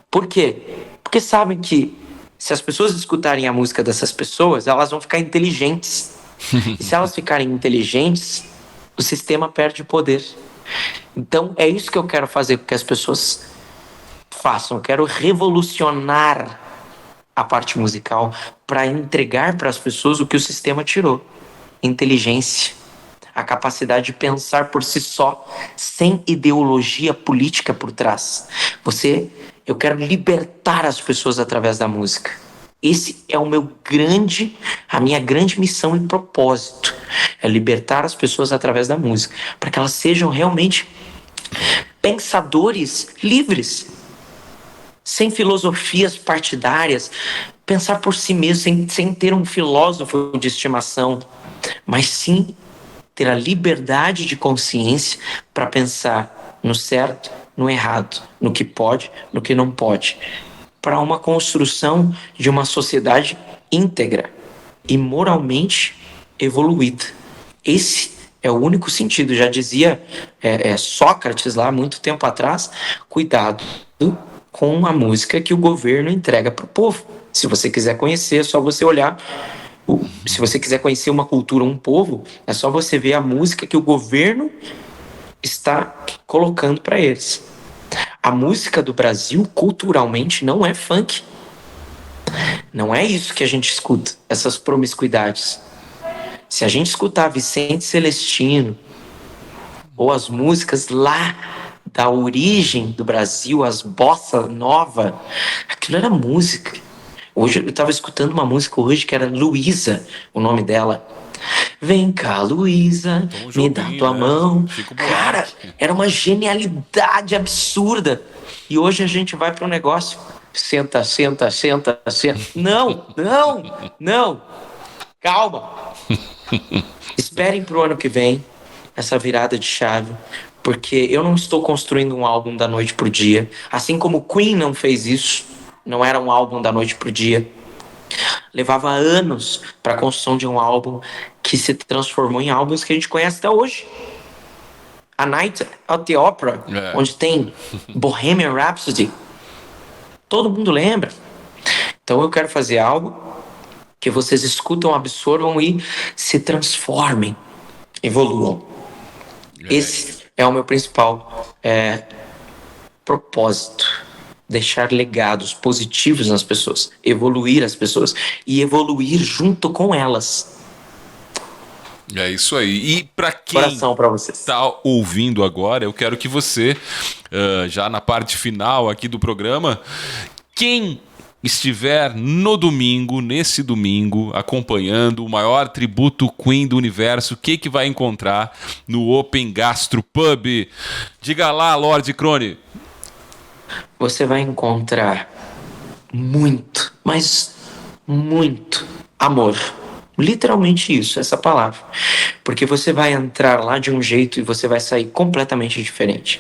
Por quê? Porque sabem que se as pessoas escutarem a música dessas pessoas, elas vão ficar inteligentes. E se elas ficarem inteligentes, o sistema perde poder. Então é isso que eu quero fazer com que as pessoas façam. Eu quero revolucionar a parte musical para entregar para as pessoas o que o sistema tirou: inteligência, a capacidade de pensar por si só, sem ideologia política por trás. Eu quero libertar as pessoas através da música. Esse é a minha grande missão e propósito, é libertar as pessoas através da música, para que elas sejam realmente pensadores livres, sem filosofias partidárias, pensar por si mesmo, sem ter um filósofo de estimação, mas sim ter a liberdade de consciência para pensar no certo, no errado, no que pode, no que não pode, para uma construção de uma sociedade íntegra e moralmente evoluída. Esse é o único sentido. Já dizia Sócrates lá muito tempo atrás: cuidado com a música que o governo entrega para o povo. Se você quiser conhecer, é só você olhar. Se você quiser conhecer uma cultura, um povo, é só você ver a música que o governo está colocando para eles. A música do Brasil, culturalmente, não é funk. Não é isso que a gente escuta, essas promiscuidades. Se a gente escutar Vicente Celestino, ou as músicas lá da origem do Brasil, as bossa nova, aquilo era música. Hoje eu estava escutando uma música hoje que era Luísa, o nome dela. Vem cá, Luísa, me dá tua mão. Cara, era uma genialidade absurda. E hoje a gente vai para um negócio: senta, senta, senta, senta. Não. Calma. Esperem pro ano que vem essa virada de chave, porque eu não estou construindo um álbum da noite pro dia. Assim como Queen não fez isso, não era um álbum da noite pro dia. Levava anos para a construção de um álbum que se transformou em álbuns que a gente conhece até hoje. A Night at the Opera, onde tem Bohemian Rhapsody, todo mundo lembra. Então eu quero fazer algo que vocês escutam, absorvam e se transformem, evoluam. Esse é o meu principal propósito: deixar legados positivos nas pessoas, evoluir as pessoas e evoluir junto com elas. É isso aí. E para quem está ouvindo agora, eu quero que você, já na parte final aqui do programa, quem estiver no domingo, nesse domingo, acompanhando o maior tributo Queen do universo, o que vai encontrar no Open Gastro Pub? Diga lá, Lorde Crone. Você vai encontrar muito, mas muito amor. Literalmente isso, essa palavra. Porque você vai entrar lá de um jeito e você vai sair completamente diferente.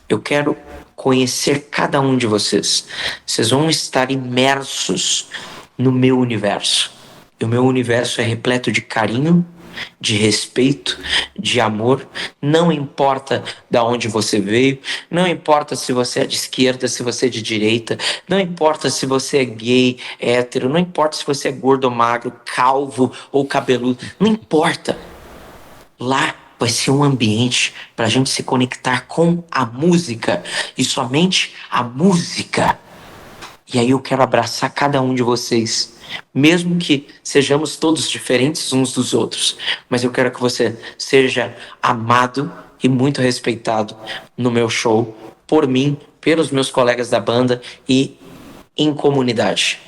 Eu quero conhecer cada um de vocês. Vocês vão estar imersos no meu universo. E o meu universo é repleto de carinho, de respeito, de amor. Não importa de onde você veio, não importa se você é de esquerda, se você é de direita, não importa se você é gay, hétero, não importa se você é gordo ou magro, calvo ou cabeludo, não importa. Lá vai ser um ambiente para a gente se conectar com a música e somente a música. E aí eu quero abraçar cada um de vocês, mesmo que sejamos todos diferentes uns dos outros, mas eu quero que você seja amado e muito respeitado no meu show, por mim, pelos meus colegas da banda e em comunidade.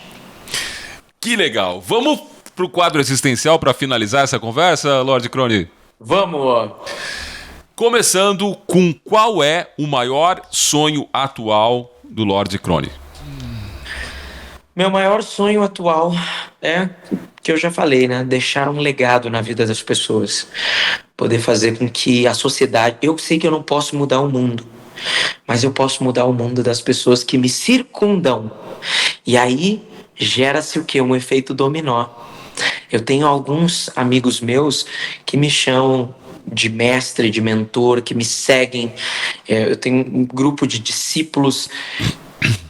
Que legal! Vamos pro quadro existencial para finalizar essa conversa, Lorde Crone? Vamos! Começando com qual é o maior sonho atual do Lorde Crone? Meu maior sonho atual é, que eu já falei, né? Deixar um legado na vida das pessoas. Poder fazer com que a sociedade... Eu sei que eu não posso mudar o mundo, mas eu posso mudar o mundo das pessoas que me circundam. E aí gera-se o quê? Um efeito dominó. Eu tenho alguns amigos meus que me chamam de mestre, de mentor, que me seguem. Eu tenho um grupo de discípulos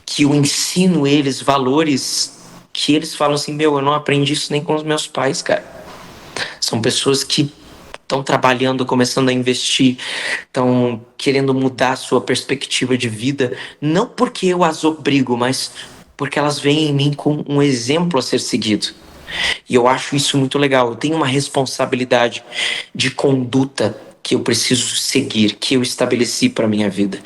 que eu ensino eles valores que eles falam assim, eu não aprendi isso nem com os meus pais, cara. São pessoas que estão trabalhando, começando a investir, estão querendo mudar a sua perspectiva de vida, não porque eu as obrigo, mas porque elas veem em mim com um exemplo a ser seguido. E eu acho isso muito legal. Eu tenho uma responsabilidade de conduta que eu preciso seguir, que eu estabeleci para minha vida.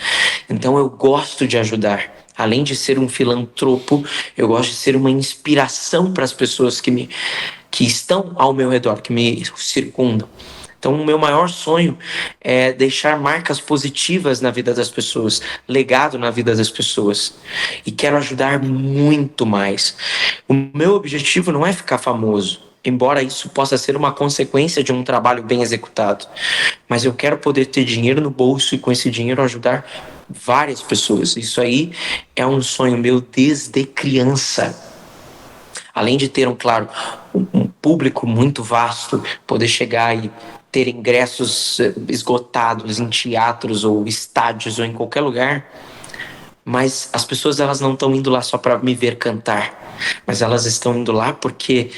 Então eu gosto de ajudar. Além de ser um filantropo, eu gosto de ser uma inspiração para as pessoas que estão ao meu redor, que me circundam. Então, o meu maior sonho é deixar marcas positivas na vida das pessoas, legado na vida das pessoas. E quero ajudar muito mais. O meu objetivo não é ficar famoso, embora isso possa ser uma consequência de um trabalho bem executado. Mas eu quero poder ter dinheiro no bolso e com esse dinheiro ajudar várias pessoas. Isso aí é um sonho meu desde criança. Além de ter, claro, um público muito vasto, poder chegar e ter ingressos esgotados em teatros ou estádios ou em qualquer lugar. Mas as pessoas, elas não estão indo lá só para me ver cantar, mas elas estão indo lá porque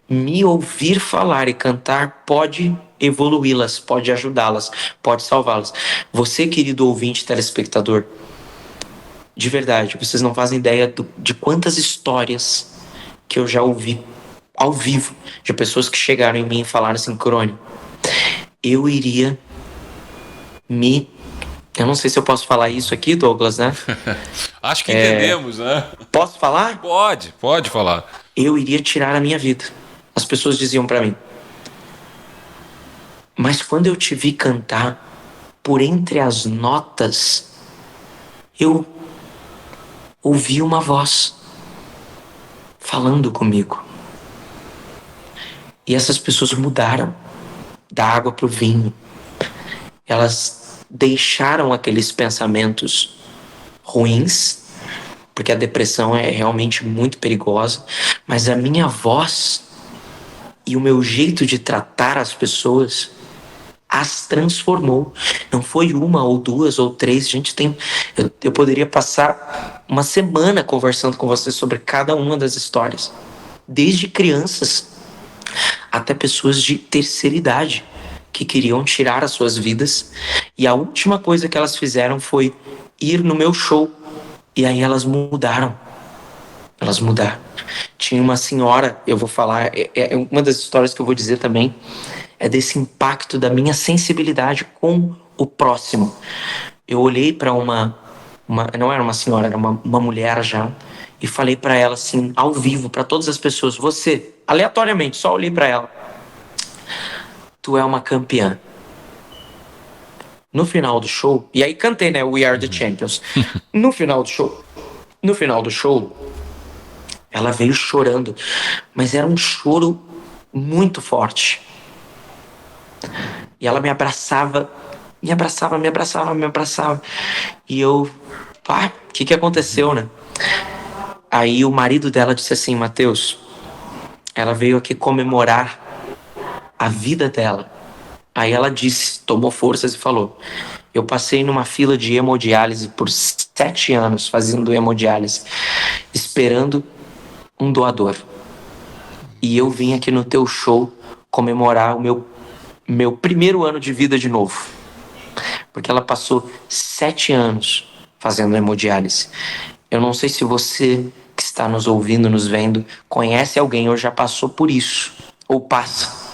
me ouvir falar e cantar pode evoluí-las, pode ajudá-las, pode salvá-las. Você, querido ouvinte, telespectador, de verdade, vocês não fazem ideia de quantas histórias que eu já ouvi ao vivo de pessoas que chegaram em mim e falaram assim, Crone, eu iria eu não sei se eu posso falar isso aqui, Douglas, né? Acho que entendemos, né? Posso falar? Pode falar. Eu iria tirar a minha vida. As pessoas diziam pra mim. Mas quando eu te vi cantar, por entre as notas, eu ouvi uma voz falando comigo. E essas pessoas mudaram da água pro vinho. Elas deixaram aqueles pensamentos ruins, porque a depressão é realmente muito perigosa, mas a minha voz e o meu jeito de tratar as pessoas as transformou. Não foi uma ou duas ou três. Eu poderia passar uma semana conversando com você sobre cada uma das histórias, desde crianças até pessoas de terceira idade que queriam tirar as suas vidas, e a última coisa que elas fizeram foi ir no meu show, e aí elas mudaram. Tinha uma senhora, eu vou falar, uma das histórias que eu vou dizer também é desse impacto da minha sensibilidade com o próximo. Eu olhei para não era uma senhora, era uma mulher já, e falei pra ela assim, ao vivo, pra todas as pessoas, você, aleatoriamente, só olhei pra ela. Tu é uma campeã. No final do show, e aí cantei, né, We Are The Champions. No final do show, ela veio chorando, mas era um choro muito forte. E ela me abraçava. E eu, pá, o que aconteceu, né? Aí o marido dela disse assim, Matheus, ela veio aqui comemorar a vida dela. Aí ela disse, tomou forças e falou, eu passei numa fila de hemodiálise por 7 anos fazendo hemodiálise, esperando um doador. E eu vim aqui no teu show comemorar o meu primeiro ano de vida de novo. Porque ela passou 7 anos fazendo hemodiálise. Eu não sei se você que está nos ouvindo, nos vendo, conhece alguém ou já passou por isso, ou passa.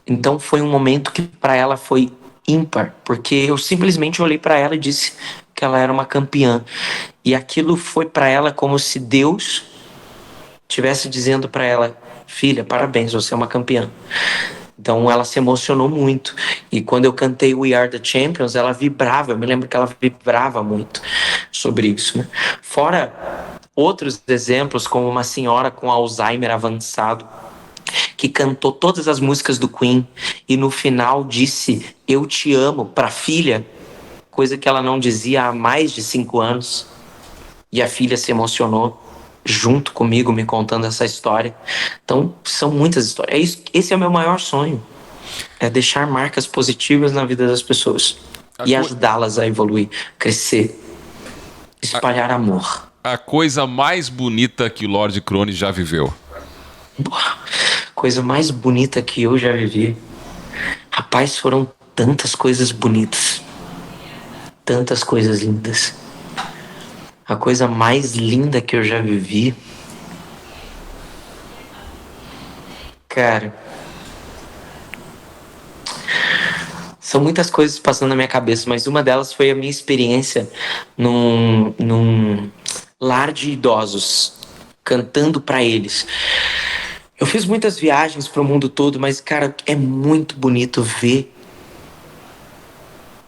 Então foi um momento que para ela foi ímpar, porque eu simplesmente olhei para ela e disse que ela era uma campeã. E aquilo foi para ela como se Deus estivesse dizendo para ela, filha, parabéns, você é uma campeã. Então ela se emocionou muito. E quando eu cantei We Are The Champions, ela vibrava. Eu me lembro que ela vibrava muito sobre isso, né? Fora outros exemplos, como uma senhora com Alzheimer avançado, que cantou todas as músicas do Queen e no final disse eu te amo para a filha, coisa que ela não dizia há mais de 5 anos. E a filha se emocionou junto comigo, me contando essa história. Então, são muitas histórias. Esse é o meu maior sonho. É deixar marcas positivas na vida das pessoas. E ajudá-las a evoluir, crescer, espalhar amor. A coisa mais bonita que o Lorde Crone já viveu. Coisa mais bonita que eu já vivi. Rapaz, foram tantas coisas bonitas. Tantas coisas lindas. A coisa mais linda que eu já vivi... Cara... São muitas coisas passando na minha cabeça, mas uma delas foi a minha experiência num lar de idosos, cantando para eles. Eu fiz muitas viagens para o mundo todo, mas, cara, é muito bonito ver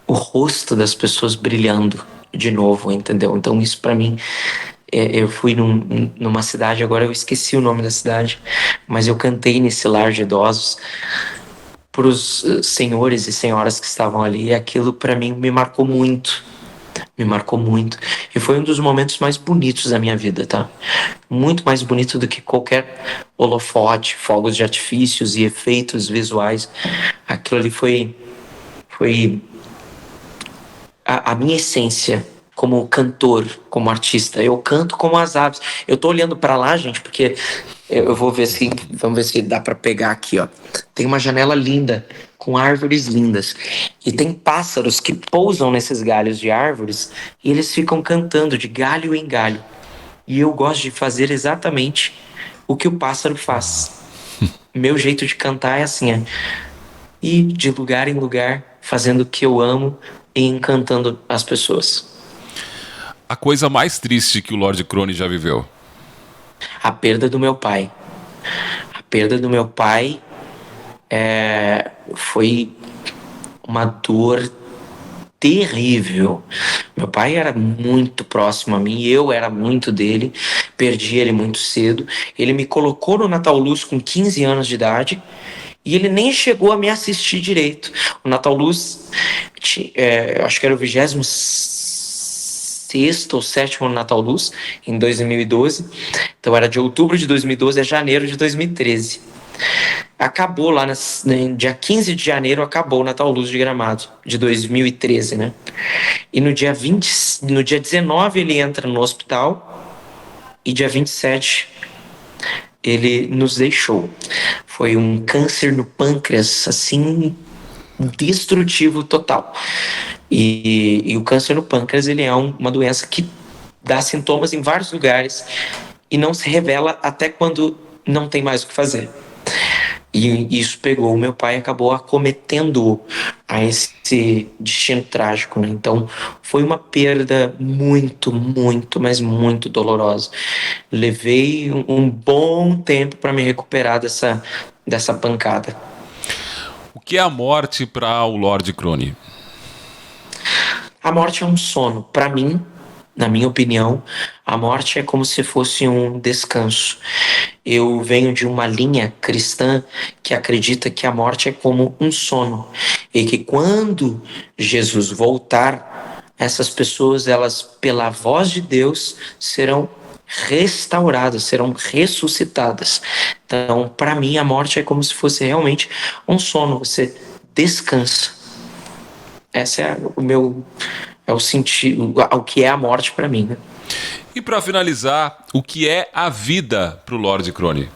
o rosto das pessoas brilhando de novo, entendeu? Então isso para mim, eu fui numa cidade, agora eu esqueci o nome da cidade, mas eu cantei nesse lar de idosos para os senhores e senhoras que estavam ali, e aquilo para mim me marcou muito. E foi um dos momentos mais bonitos da minha vida, tá? Muito mais bonito do que qualquer holofote, fogos de artifícios e efeitos visuais. Aquilo ali foi a minha essência como cantor, como artista. Eu canto como as aves. Eu tô olhando para lá, gente, porque eu vou ver se... Vamos ver se dá para pegar aqui, ó. Tem uma janela linda, com árvores lindas. E tem pássaros que pousam nesses galhos de árvores e eles ficam cantando de galho em galho. E eu gosto de fazer exatamente o que o pássaro faz. Meu jeito de cantar é assim, é ir de lugar em lugar, fazendo o que eu amo e encantando as pessoas. A coisa mais triste que o Lorde Crone já viveu? A perda do meu pai. A perda do meu pai foi uma dor terrível. Meu pai era muito próximo a mim, eu era muito dele, perdi ele muito cedo. Ele me colocou no Natal Luz com 15 anos de idade e ele nem chegou a me assistir direito. O Natal Luz, acho que era o 26º ou 7º Natal Luz, em 2012. Então era de outubro de 2012 a janeiro de 2013. Acabou lá, dia 15 de janeiro, acabou o Natal Luz de Gramado, de 2013, né? E no dia 19 ele entra no hospital e dia 27 ele nos deixou. Foi um câncer no pâncreas, assim, destrutivo total. E o câncer no pâncreas, ele é uma doença que dá sintomas em vários lugares e não se revela até quando não tem mais o que fazer. E isso pegou o meu pai e acabou acometendo a esse destino trágico, né? Então foi uma perda muito, muito, mas muito dolorosa. Levei um bom tempo para me recuperar dessa pancada. O que é a morte para o Lord Crone? A morte é um sono. Para mim, na minha opinião, a morte é como se fosse um descanso. Eu venho de uma linha cristã que acredita que a morte é como um sono e que quando Jesus voltar, essas pessoas, elas, pela voz de Deus, serão restauradas, serão ressuscitadas. Então, para mim, a morte é como se fosse realmente um sono. Você descansa. Esse é o sentido, o que é a morte para mim, né? E para finalizar, o que é a vida para o Lord Crone?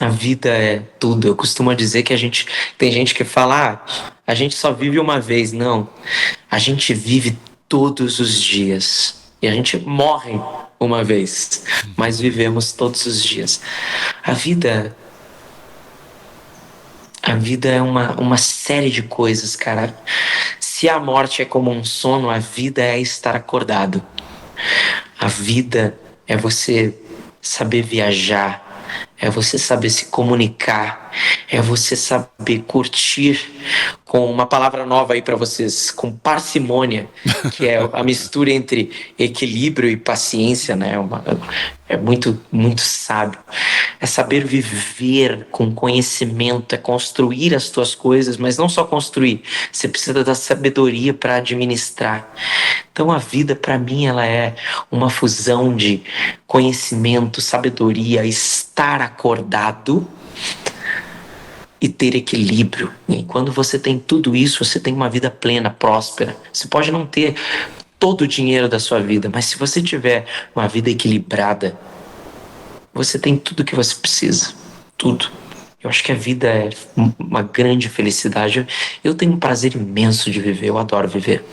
A vida é tudo. Eu costumo dizer que tem gente que fala, a gente só vive uma vez. Não, a gente vive todos os dias. E a gente morre uma vez, mas vivemos todos os dias. A vida é uma série de coisas, cara. Se a morte é como um sono, a vida é estar acordado. A vida é você saber viajar, é você saber se comunicar, é você saber curtir, com uma palavra nova aí para vocês, com parcimônia, que é a mistura entre equilíbrio e paciência, né? É muito, muito sábio. É saber viver com conhecimento, é construir as tuas coisas, mas não só construir, você precisa da sabedoria para administrar. Então a vida, para mim, ela é uma fusão de conhecimento, sabedoria, estar acordado e ter equilíbrio. E quando você tem tudo isso, você tem uma vida plena, próspera. Você pode não ter todo o dinheiro da sua vida, mas se você tiver uma vida equilibrada, você tem tudo que você precisa. Tudo. Eu acho que a vida é uma grande felicidade. Eu tenho um prazer imenso de viver, eu adoro viver.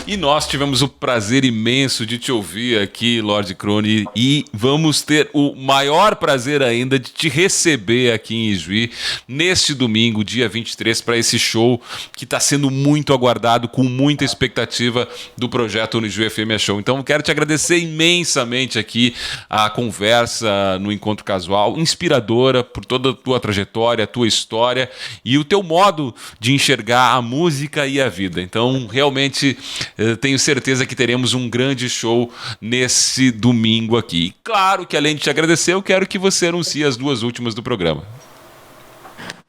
E nós tivemos o prazer imenso de te ouvir aqui, Lord Crone, e vamos ter o maior prazer ainda de te receber aqui em Ijuí neste domingo, dia 23, para esse show que está sendo muito aguardado, com muita expectativa do projeto Unijuí FM Show. Então quero te agradecer imensamente aqui a conversa no Encontro Casual, inspiradora por toda a tua trajetória, a tua história e o teu modo de enxergar a música e a vida. Então realmente eu tenho certeza que teremos um grande show nesse domingo aqui. E claro que além de te agradecer, eu quero que você anuncie as duas últimas do programa.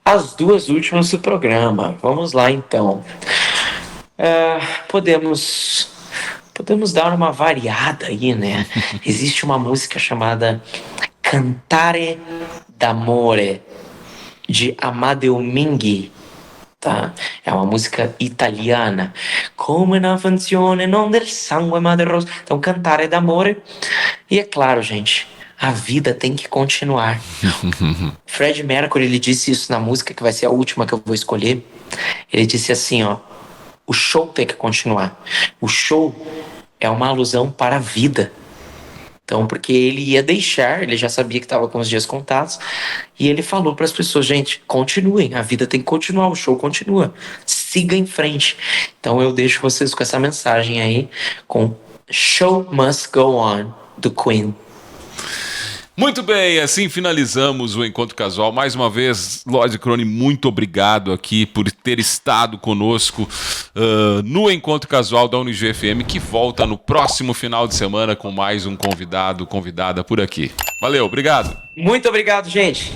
As duas últimas do programa. Vamos lá, então. Podemos dar uma variada aí, né? Existe uma música chamada Cantare d'Amore, de Amadeo Minghi. Tá? É uma música italiana. Come una funzione non del sangue ma del rosso. Então, Cantare d'Amore. E é claro, gente, a vida tem que continuar. Freddie Mercury, ele disse isso na música, que vai ser a última que eu vou escolher. Ele disse assim, ó: o show tem que continuar. O show é uma alusão para a vida. Então, porque ele ia deixar, ele já sabia que estava com os dias contados, e ele falou para as pessoas, gente, continuem, a vida tem que continuar, o show continua, siga em frente. Então eu deixo vocês com essa mensagem aí, com Show Must Go On, do Queen. Muito bem, assim finalizamos o Encontro Casual. Mais uma vez, Lord Crone, muito obrigado aqui por ter estado conosco no Encontro Casual da Unijuí FM, que volta no próximo final de semana com mais um convidado, convidada por aqui. Valeu, obrigado. Muito obrigado, gente.